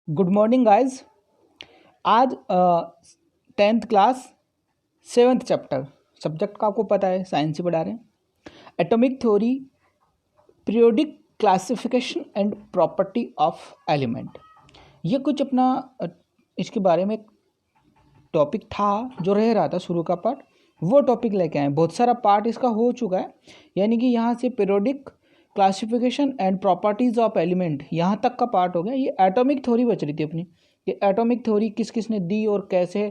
Good morning guys. आज 10th class 7th chapter subject का आपको पता है, साइंस से पढ़ा रहे हैं। Atomic theory, periodic classification and property of element. ये कुछ अपना इसके बारे में टॉपिक था जो रह रहा था शुरू का पार्ट, वो टॉपिक लेके आए। बहुत सारा पार्ट इसका हो चुका है, यानी कि यहाँ से periodic classification and properties of element यहाँ तक का पार्ट हो गया। ये एटॉमिक थ्योरी बच रही थी अपनी, कि एटॉमिक थ्योरी किस किस ने दी और कैसे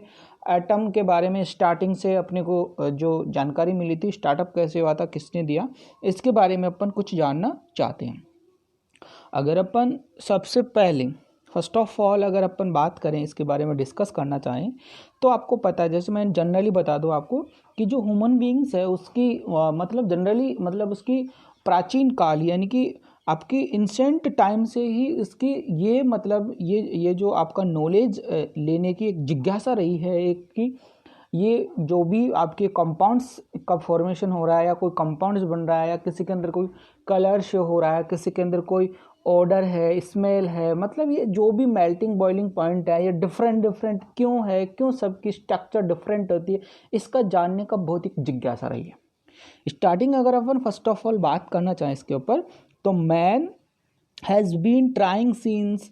एटम के बारे में स्टार्टिंग से अपने को जो जानकारी मिली थी, स्टार्टअप कैसे हुआ था, किसने दिया, इसके बारे में अपन कुछ जानना चाहते हैं। अगर अपन सबसे पहले फर्स्ट ऑफ ऑल अगर अपन बात करें, इसके बारे में डिस्कस करना चाहें, तो आपको पता है, जैसे मैं जनरली बता दूं आपको कि जो ह्यूमन बीइंग्स है उसकी मतलब जनरली मतलब उसकी प्राचीन काल यानी कि आपकी इंसेंट टाइम से ही इसकी ये मतलब ये जो आपका नॉलेज लेने की एक जिज्ञासा रही है, एक कि ये जो भी आपके कंपाउंड्स का फॉर्मेशन हो रहा है या कोई कंपाउंड्स बन रहा है या किसी के अंदर कोई कलर शो हो रहा है, किसी के अंदर कोई ऑर्डर है, स्मेल है, मतलब ये जो भी मेल्टिंग बॉइलिंग पॉइंट है, ये डिफरेंट क्यों है, क्यों सबकी स्ट्रक्चर डिफरेंट होती है, इसका जानने का बहुत ही जिज्ञासा रही है। स्टार्टिंग अगर अपन फर्स्ट ऑफ ऑल बात करना चाहें इसके ऊपर, तो man has been trying since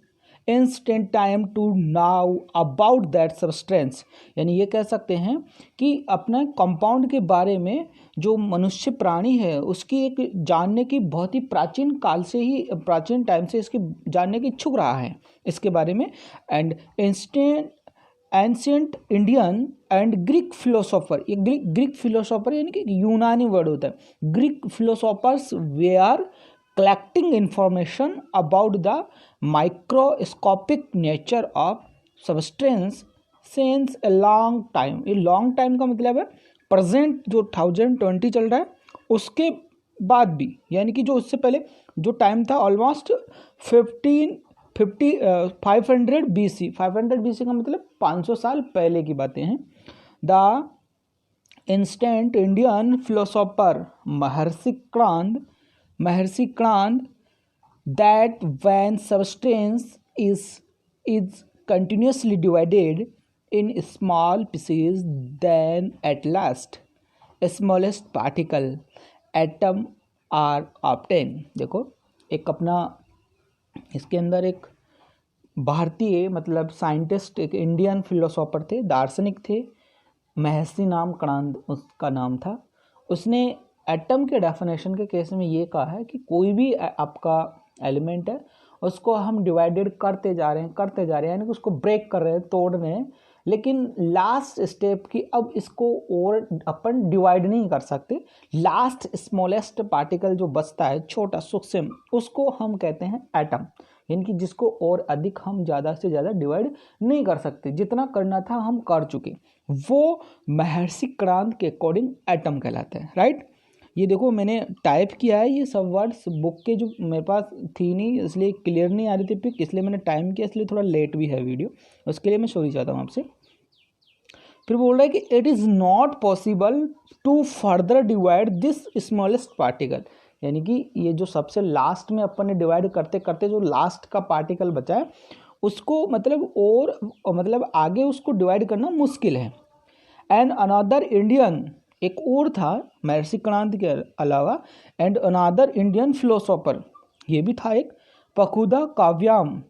instant time to now about that substance. यानी ये कह सकते हैं कि अपने कंपाउंड के बारे में जो मनुष्य प्राणी है उसकी एक जानने की बहुत ही प्राचीन काल से ही, प्राचीन टाइम से इसकी जानने की इच्छुक रहा है इसके बारे में। And ancient Indian and Greek philosopher, ये ग्रीक फिलोसोफर यानी कि यूनानी वर्ड होता है, Greek philosophers were collecting information about the microscopic nature of substance since a long time। ये long time का मतलब है प्रेजेंट जो 1020 चल रहा है उसके बाद भी, यानी कि जो उससे पहले जो टाइम था ऑलमोस्ट 500 BC। 500 BC का मतलब 500 साल पहले की बातें हैं। The instant Indian philosopher Maharshi Krant that when substance is continuously divided in small pieces, then at last smallest particle atom are obtained। देखो एक अपना इसके अंदर एक भारतीय मतलब साइंटिस्ट, एक इंडियन फिलोसोफर थे, दार्शनिक थे, महर्षि नाम क्रांत उसका नाम था। उसने एटम के डेफिनेशन के केस में ये कहा है कि कोई भी आपका एलिमेंट है उसको हम डिवाइडेड करते जा रहे हैं यानी कि उसको ब्रेक कर रहे हैं, तोड़ रहे हैं, लेकिन लास्ट स्टेप की अब इसको और अपन डिवाइड नहीं कर सकते। लास्ट स्मॉलेस्ट पार्टिकल जो बचता है, छोटा सूक्ष्म, उसको हम कहते हैं एटम, यानी कि जिसको और अधिक हम ज़्यादा से ज़्यादा डिवाइड नहीं कर सकते, जितना करना था हम कर चुके, वो महर्षि क्रांत के अकॉर्डिंग एटम कहलाता है। राइट, ये देखो मैंने टाइप किया है, ये सब वर्ड्स बुक के जो मेरे पास थी नहीं, इसलिए क्लियर नहीं आ रही थी पिक, इसलिए मैंने टाइम किया, इसलिए थोड़ा लेट भी है वीडियो, उसके लिए मैं सॉरी चाहता हूँ आपसे। फिर बोल रहा है कि it is not possible to further divide this smallest particle, यानी कि ये जो सबसे लास्ट में अपन ने डिवाइड करते करते जो लास्ट का पार्टिकल बचा है उसको मतलब और मतलब आगे उसको डिवाइड करना मुश्किल है। एंड अनदर इंडियन, एक और था महर्षि क्रांत के अलावा, एंड अनदर इंडियन फिलोसोफर, ये भी था एक, Pakudha Kaccayana,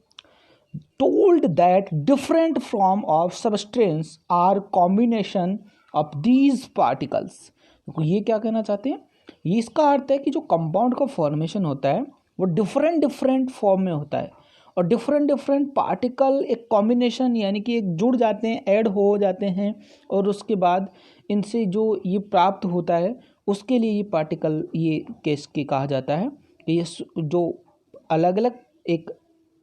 told that different form of substance are combination of these particles. तो ये क्या कहना चाहते हैं, ये इसका अर्थ है कि जो कंपाउंड का फॉर्मेशन होता है वो डिफरेंट फॉर्म में होता है और डिफरेंट पार्टिकल एक कॉम्बिनेशन यानी कि एक जुड़ जाते हैं, ऐड हो जाते हैं, और उसके बाद इनसे जो ये प्राप्त होता है उसके लिए ये पार्टिकल ये केस के कहा जाता है। ये जो अलग अलग एक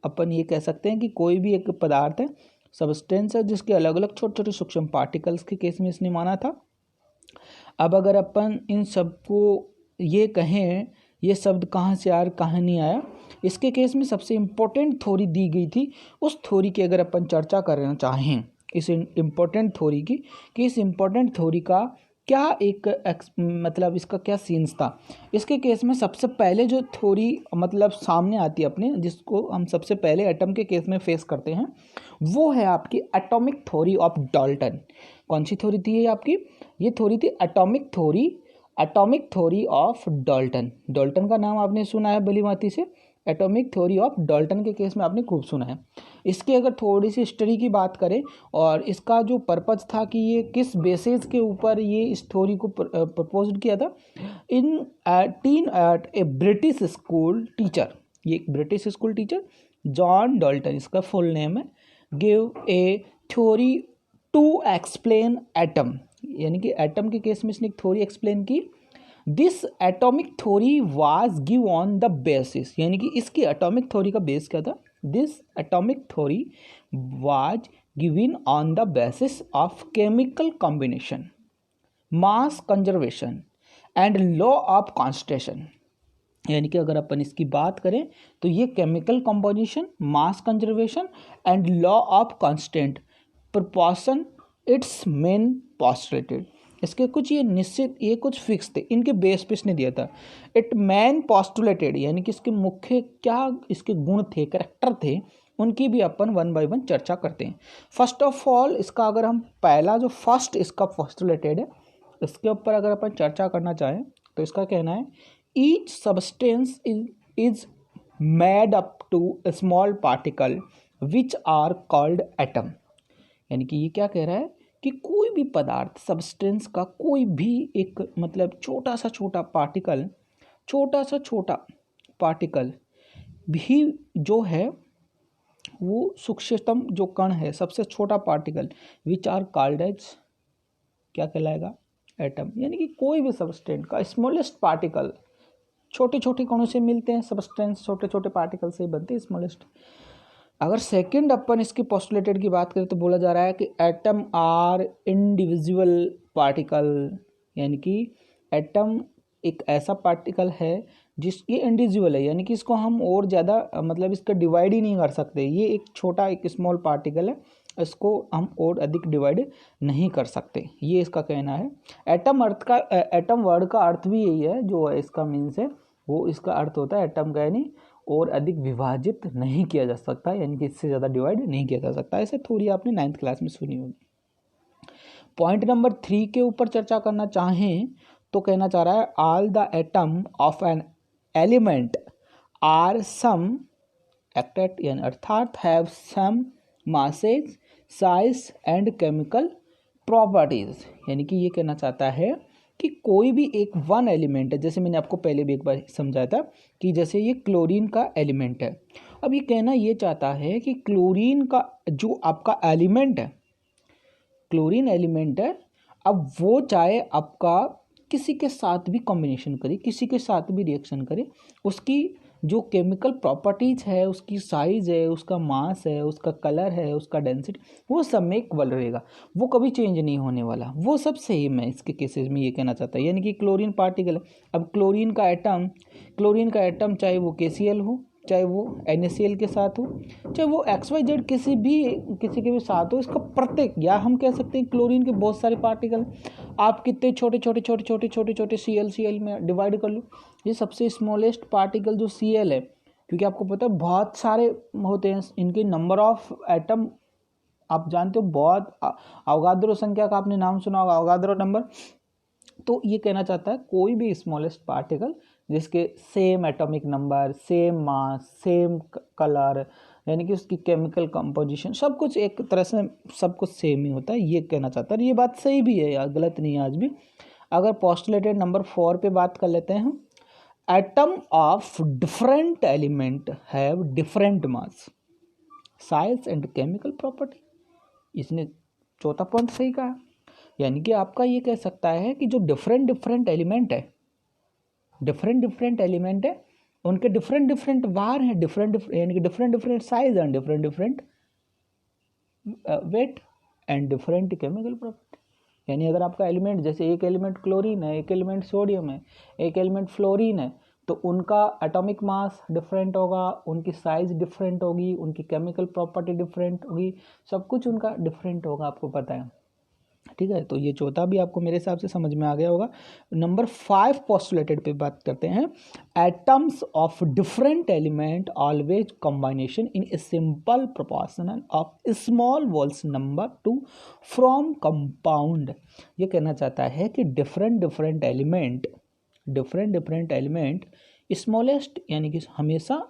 अपन ये कह सकते हैं कि कोई भी एक पदार्थ है, सब्सटेंस है, जिसके अलग अलग छोटे छोटे सूक्ष्म पार्टिकल्स के केस में इसने माना था। अब अगर अपन इन सबको ये कहें ये शब्द कहाँ से आया, कहाँ नहीं आया, इसके केस में सबसे इम्पोर्टेंट थ्योरी दी गई थी, उस थ्योरी की अगर अपन चर्चा करना चाहें, इस इम्पोर्टेंट थ्योरी की, कि इस इम्पोर्टेंट थ्योरी का क्या मतलब इसका क्या सीन्स था। इसके केस में सबसे पहले जो थ्योरी मतलब सामने आती है अपने, जिसको हम सबसे पहले एटम के केस में फेस करते हैं, वो है आपकी एटॉमिक थ्योरी ऑफ डाल्टन। कौन सी थ्योरी थी ये आपकी? ये थ्योरी थी atomic theory of Dalton. Dalton का नाम आपने सुना है भली भांति से, एटॉमिक थ्योरी ऑफ डाल्टन के केस में आपने खूब सुना है। इसकी अगर थोड़ी सी हिस्ट्री की बात करें और इसका जो पर्पज था कि ये किस बेसिस के ऊपर ये इस थ्योरी को प्रपोज किया था, in teen eight a British school teacher, ये एक British school teacher John Dalton इसका फुल नेम है, give a theory to explain atom, यानी कि एटम के केस में इसने एक थ्योरी एक्सप्लेन की। This atomic theory was give on the basis, यानी कि इसकी एटॉमिक थ्योरी का बेस क्या था? This atomic theory was given on the basis of chemical combination, mass conservation and law of constantation. यानी कि अगर अपन इसकी बात करें तो ये chemical composition, mass conservation and law of constant proportion its main postulated. इसके कुछ ये निश्चित, ये कुछ फिक्स थे, इनके बेस पे इसने दिया था। इट मैन पोस्टुलेटेड, यानी कि इसके मुख्य क्या इसके गुण थे, करेक्टर थे, उनकी भी अपन वन बाय वन चर्चा करते हैं। फर्स्ट ऑफ ऑल इसका अगर हम पहला जो फर्स्ट इसका पोस्टुलेटेड है, इसके ऊपर अगर अपन चर्चा करना चाहें तो इसका कहना है each substance is made up to a small particle which are called atom। यानी कि ये क्या कह रहा है कि कोई भी पदार्थ, सब्सटेंस का कोई भी एक मतलब छोटा सा छोटा पार्टिकल भी जो है वो सूक्ष्मतम जो कण है, सबसे छोटा particle, which are called as, क्या कहलाएगा? एटम। यानी कि कोई भी सब्सटेंस का स्मॉलेस्ट पार्टिकल, छोटे छोटे कणों से मिलते हैं सब्सटेंस, छोटे छोटे पार्टिकल से ही बनते हैं स्मॉलेस्ट। अगर सेकंड अपन इसकी पोस्टुलेटेड की बात करें तो बोला जा रहा है कि एटम आर इंडिविजुअल पार्टिकल, यानी कि एटम एक ऐसा पार्टिकल है जिसकी इंडिविजुअल है, यानी कि इसको हम और ज़्यादा मतलब इसका डिवाइड ही नहीं कर सकते। ये एक छोटा एक स्मॉल पार्टिकल है, इसको हम और अधिक डिवाइड नहीं कर सकते, ये इसका कहना है। एटम वर्ड का अर्थ भी यही है, जो इसका मीन्स है वो इसका अर्थ होता है एटम का, यानी और अधिक विभाजित नहीं किया जा सकता, यानी कि इससे ज़्यादा डिवाइड नहीं किया जा सकता। ऐसे थोड़ी आपने 9th क्लास में सुनी होगी। पॉइंट नंबर 3 के ऊपर चर्चा करना चाहें तो कहना चाह रहा है all the atom of an element are same acted, यानी अर्थात have same masses, size and chemical properties. यानी कि ये कहना चाहता है कि कोई भी एक वन एलिमेंट है, जैसे मैंने आपको पहले भी एक बार समझाया था कि जैसे ये क्लोरीन का एलिमेंट है। अब ये कहना ये चाहता है कि क्लोरीन का जो आपका एलिमेंट है, क्लोरीन एलिमेंट है, अब वो चाहे आपका किसी के साथ भी कॉम्बिनेशन करे, किसी के साथ भी रिएक्शन करे, उसकी जो केमिकल प्रॉपर्टीज है, उसकी साइज है, उसका मास है, उसका कलर है, उसका डेंसिटी, वो सब में इक्वल रहेगा, वो कभी चेंज नहीं होने वाला, वो सब सेम है। इसके केसेस में ये कहना चाहता है, यानी कि क्लोरीन पार्टिकल है। अब क्लोरीन का एटम चाहे वो KCl हो, चाहे वो NaCl के साथ हो, चाहे वो XYZ किसी के भी साथ हो, इसका प्रत्येक, या हम कह सकते हैं क्लोरीन के बहुत सारे पार्टिकल, आप कितने छोटे Cl में डिवाइड कर लो, ये सबसे स्मॉलेस्ट पार्टिकल जो Cl है, क्योंकि आपको पता है बहुत सारे होते हैं, इनके नंबर ऑफ एटम आप जानते हो, बहुत अवगाद्रो संख्या का आपने नाम सुना होगा, अवगाद्रो नंबर। तो ये कहना चाहता है कोई भी स्मॉलेस्ट पार्टिकल जिसके same atomic number, same mass, same colour, यानी कि उसकी केमिकल कंपोजिशन, सब कुछ एक तरह से सब कुछ सेम ही होता है, ये कहना चाहता है। ये बात सही भी है यार, गलत नहीं है आज भी। अगर पोस्टुलेटेड नंबर 4 पे बात कर लेते हैं हम, atom of different element have different mass, size and chemical property. इसने चौथा पॉइंट सही कहा, यानी कि आपका ये कह सकता है कि जो डिफरेंट एलिमेंट है, उनके डिफरेंट वार हैं, यानी कि different size and different weight and different chemical property. यानी अगर आपका एलिमेंट, जैसे एक एलिमेंट क्लोरीन है, एक एलिमेंट सोडियम है, एक एलिमेंट फ्लोरीन है, तो उनका एटॉमिक मास डिफरेंट होगा, उनकी साइज डिफरेंट होगी, उनकी केमिकल प्रॉपर्टी डिफरेंट होगी, सब कुछ उनका डिफरेंट होगा, आपको पता है। ठीक है, तो ये चौथा भी आपको मेरे हिसाब से समझ में आ गया होगा। नंबर 5 पोस्टुलेटेड पे बात करते हैं। Atoms of different element always combination in a simple proportional of small walls number two from compound. ये कहना चाहता है कि डिफरेंट डिफरेंट एलिमेंट स्मॉलेस्ट यानी कि हमेशा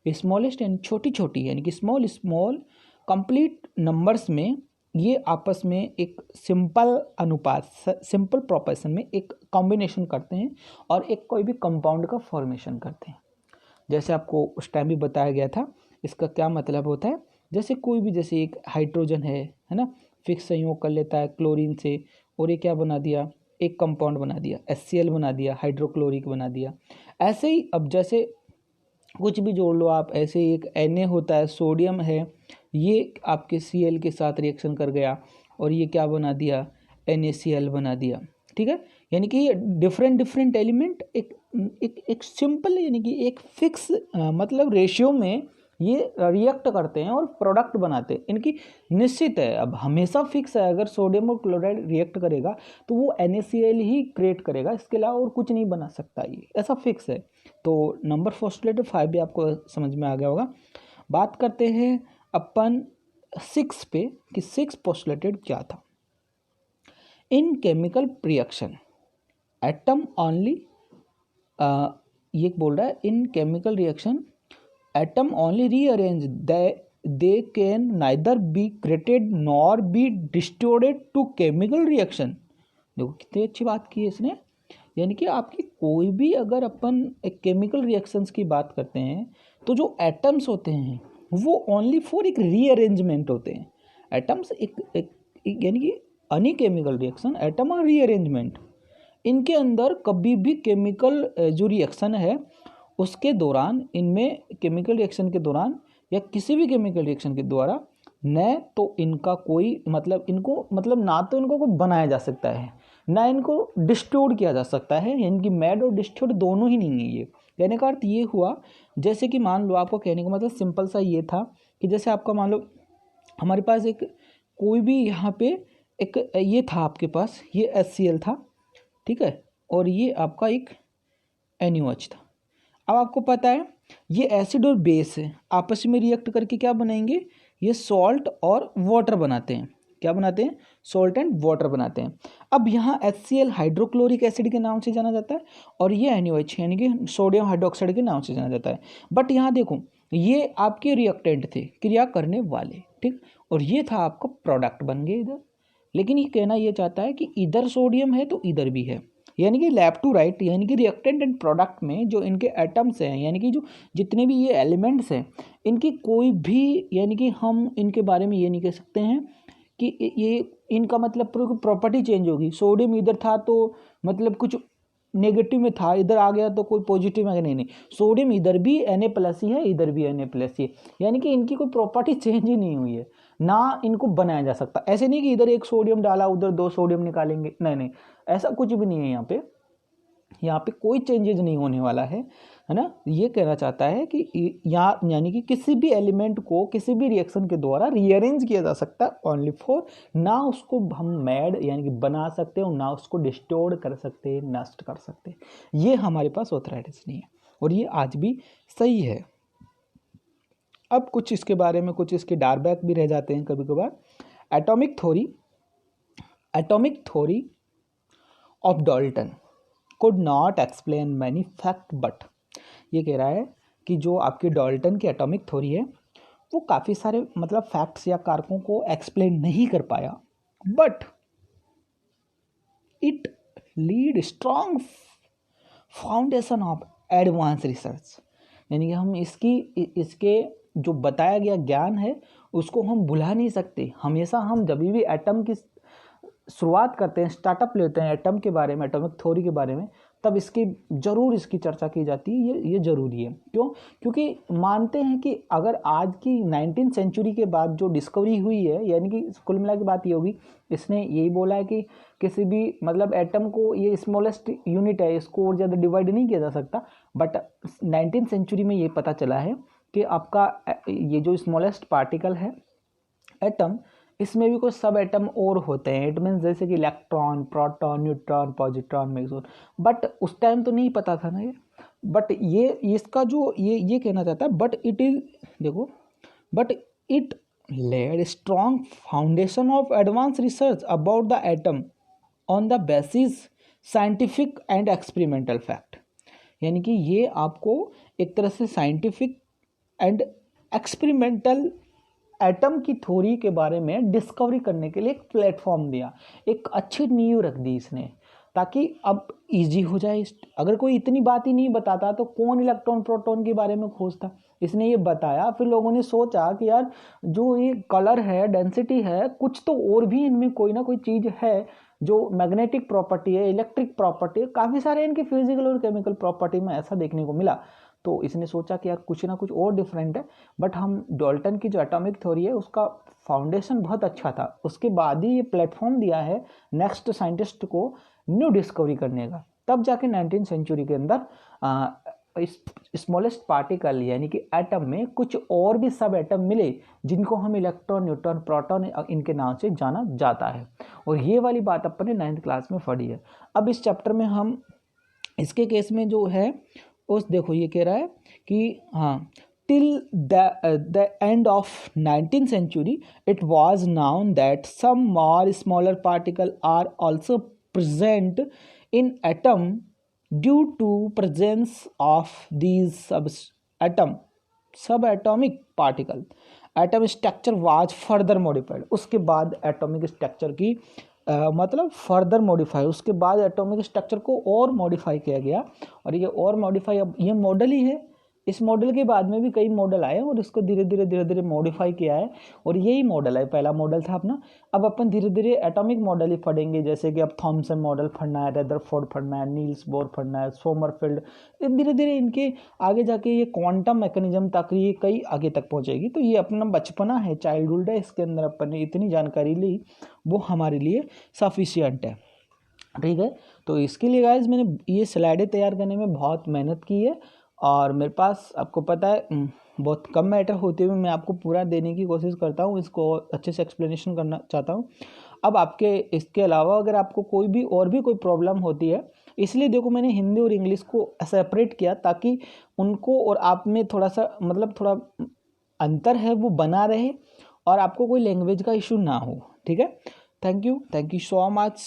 स्मॉलेस्ट यानी छोटी छोटी यानी कि स्मॉल कंप्लीट नंबर्स में ये आपस में एक सिंपल प्रोपोर्शन में एक कॉम्बिनेशन करते हैं और एक कोई भी कंपाउंड का फॉर्मेशन करते हैं। जैसे आपको उस टाइम भी बताया गया था, इसका क्या मतलब होता है, जैसे कोई भी जैसे एक हाइड्रोजन है ना, फिक्स संयोग कर लेता है क्लोरीन से और ये क्या बना दिया, एक कंपाउंड बना दिया, HCl बना दिया, हाइड्रोक्लोरिक बना दिया। ऐसे ही अब जैसे कुछ भी जोड़ लो आप, ऐसे एक Na होता है, सोडियम है, ये आपके Cl के साथ रिएक्शन कर गया और ये क्या बना दिया, NaCl बना दिया। ठीक है, यानी कि डिफरेंट एलिमेंट एक सिंपल यानी कि एक फिक्स मतलब रेशियो में ये रिएक्ट करते हैं और प्रोडक्ट बनाते हैं। इनकी निश्चित है, अब हमेशा फिक्स है, अगर सोडियम और क्लोराइड रिएक्ट करेगा तो वो NaCl ही क्रिएट करेगा, इसके अलावा और कुछ नहीं बना सकता, ये ऐसा फिक्स है। तो नंबर पोस्टुलेटेड 5 भी आपको समझ में आ गया होगा। बात करते हैं अपन 6 पे कि 6 पोस्टुलेटेड क्या था। In chemical reaction atom only, ये बोल रहा है in chemical reaction atom only rearrange they can neither be created nor be distorted to chemical reaction. देखो कितनी अच्छी बात की है इसने, यानी कि आपकी कोई भी अगर अपन एक केमिकल रिएक्शंस की बात करते हैं तो जो एटम्स होते हैं वो ओनली फॉर एक रीअरेंजमेंट होते हैं। एटम्स एक यानी कि एनी केमिकल रिएक्शन एटम और रीअरेंजमेंट, इनके अंदर कभी भी केमिकल जो रिएक्शन है उसके दौरान, इनमें केमिकल रिएक्शन के दौरान या किसी भी केमिकल रिएक्शन के द्वारा न तो इनका कोई मतलब ना तो इनको कोई बनाया जा सकता है, ना इनको डिस्टोर्ड किया जा सकता है, यानी कि मैड और डिस्टोर्ड दोनों ही नहीं है। ये कहने का अर्थ ये हुआ, जैसे कि मान लो, आपको कहने का मतलब सिंपल सा ये था कि जैसे आपका मान लो हमारे पास एक कोई भी यहाँ पे एक ये था, आपके पास ये HCl था, ठीक है, और ये आपका एक NaOH था। अब आपको पता है ये एसिड और बेस है, आपस में रिएक्ट करके क्या बनाएंगे, ये सॉल्ट और वाटर बनाते हैं। क्या बनाते हैं, सॉल्ट एंड वाटर बनाते हैं। अब यहाँ HCl हाइड्रोक्लोरिक एसिड के नाम से जाना जाता है और ये NaOH यानी कि सोडियम हाइड्रोक्साइड के नाम से जाना जाता है। बट यहाँ देखो, ये आपके रिएक्टेंट थे, क्रिया करने वाले, ठीक, और ये था आपका प्रोडक्ट बन गए इधर। लेकिन ये कहना ये चाहता है कि इधर सोडियम है तो इधर भी है, यानी कि लेफ्ट टू राइट, यानी कि रिएक्टेंट एंड प्रोडक्ट में जो इनके एटम्स हैं, यानी कि जो जितने भी ये एलिमेंट्स हैं, इनकी कोई भी यानी कि हम इनके बारे में ये नहीं कह सकते हैं कि ये इनका मतलब प्रॉपर्टी चेंज होगी। सोडियम इधर था तो मतलब कुछ नेगेटिव में था, इधर आ गया तो कोई पॉजिटिव में, नहीं, सोडियम इधर भी Na+ ही है, इधर भी Na+ ही है, यानी कि इनकी कोई प्रॉपर्टी चेंज ही नहीं हुई है, ना इनको बनाया जा सकता। ऐसे नहीं कि इधर एक सोडियम डाला उधर 2 सोडियम निकालेंगे, नहीं, ऐसा कुछ भी नहीं है। यहाँ पे कोई चेंजेज नहीं होने वाला है ना। ये कहना चाहता है कि यहाँ यानी कि किसी भी एलिमेंट को किसी भी रिएक्शन के द्वारा रीअरेंज किया जा सकता है ओनली फॉर, ना उसको हम मैड यानी कि बना सकते हैं, ना उसको डिस्टोर्ड कर सकते हैं, नष्ट कर सकते हैं। ये हमारे पास ऑथराइटिस नहीं है और ये आज भी सही है। अब कुछ इसके बारे में कुछ इसके डारबैक भी रह जाते हैं कभी कभार। Atomic theory of Dalton could not explain many fact, but ये कह रहा है कि जो आपकी डाल्टन की एटॉमिक थ्योरी है वो काफ़ी सारे मतलब फैक्ट्स या कारकों को एक्सप्लेन नहीं कर पाया, but it lead strong foundation of advance research, यानी कि हम इसके जो बताया गया ज्ञान है उसको हम भुला नहीं सकते। हमेशा हम जब भी एटम की शुरुआत करते हैं, स्टार्टअप लेते हैं एटम के बारे में, एटॉमिक थ्योरी के बारे में, तब इसकी चर्चा की जाती है। ये ज़रूरी है। क्यों? क्योंकि मानते हैं कि अगर आज की 19th सेंचुरी के बाद जो डिस्कवरी हुई है, यानी कि कुल मिला की बात ये होगी, इसने यही बोला है कि किसी भी मतलब एटम को, ये स्मॉलेस्ट यूनिट है, इसको और ज़्यादा डिवाइड नहीं किया जा सकता। बट 19th सेंचुरी में ये पता चला है कि आपका ये जो स्मॉलेस्ट पार्टिकल है एटम, इसमें भी कुछ सब एटम और होते हैं, इट मीन्स जैसे कि electron, proton, neutron, positron, magnetron, but उस टाइम तो नहीं पता था ना ये। बट ये इसका जो ये कहना चाहता है, बट इट इज, देखो, but it laid a strong foundation of advanced research about the atom on the basis scientific and experimental fact। यानी कि ये आपको एक तरह से साइंटिफिक एंड एक्सपेरिमेंटल एटम की थ्योरी के बारे में डिस्कवरी करने के लिए एक प्लेटफॉर्म दिया, एक अच्छी नींव रख दी इसने, ताकि अब इजी हो जाए। अगर कोई इतनी बात ही नहीं बताता तो कौन इलेक्ट्रॉन प्रोटॉन के बारे में खोजता। इसने ये बताया, फिर लोगों ने सोचा कि यार जो ये कलर है, डेंसिटी है, कुछ तो और भी इनमें कोई ना कोई चीज़ है जो मैग्नेटिक प्रॉपर्टी है, इलेक्ट्रिक प्रॉपर्टी है, काफ़ी सारे इनके फिजिकल और केमिकल प्रॉपर्टी में ऐसा देखने को मिला। तो इसने सोचा कि यार कुछ ना कुछ और डिफरेंट है। बट हम डाल्टन की जो एटॉमिक थ्योरी है उसका फाउंडेशन बहुत अच्छा था, उसके बाद ही ये प्लेटफॉर्म दिया है नेक्स्ट साइंटिस्ट को न्यू डिस्कवरी करने का। तब जाके 19th सेंचुरी के अंदर स्मॉलेस्ट पार्टिकल यानी कि एटम में कुछ और भी सब एटम मिले जिनको हम इलेक्ट्रॉन, न्यूट्रॉन, प्रोटॉन इनके नाम से जाना जाता है। और ये वाली बात अपन ने 9th क्लास में पढ़ी है। अब इस चैप्टर में हम इसके केस में जो है उस देखो ये कह रहा है कि हाँ, till the end of 19th century it was known that some more smaller particles are also present in atom due to presence of these subatomic particle। Atom structure was further modified. उसके बाद atomic structure की मतलब further modify, उसके बाद atomic structure को और modify किया गया। और ये और मॉडिफाई, अब ये मॉडल ही है, इस मॉडल के बाद में भी कई मॉडल आए और इसको धीरे धीरे मॉडिफाई किया है। और यही मॉडल है, पहला मॉडल था अपना। अब अपन धीरे धीरे एटॉमिक मॉडल ही पढ़ेंगे, जैसे कि अब थॉमसन मॉडल पढ़ना है, रदरफोर्ड पढ़ना है, नील्स बोर पढ़ना है, सोमरफेल्ड। धीरे धीरे इनके आगे जाके ये क्वांटम मैकेनिज्म तक ये कई आगे तक पहुंचेगी। तो ये अपना बचपना है, चाइल्डहुड है, इसके अंदर अपन ने इतनी जानकारी ली वो हमारे लिए सफिशियंट है। ठीक है, तो इसके लिए गाइस मैंने ये स्लाइडें तैयार करने में बहुत मेहनत की है। और मेरे पास आपको पता है बहुत कम मैटर होते हुए मैं आपको पूरा देने की कोशिश करता हूँ, इसको अच्छे से एक्सप्लेनेशन करना चाहता हूँ। अब आपके इसके अलावा अगर आपको कोई भी और भी कोई प्रॉब्लम होती है, इसलिए देखो मैंने हिंदी और इंग्लिश को सेपरेट किया ताकि उनको और आप में थोड़ा सा मतलब थोड़ा अंतर है वो बना रहे और आपको कोई लैंग्वेज का इशू ना हो। ठीक है, थैंक यू सो मच।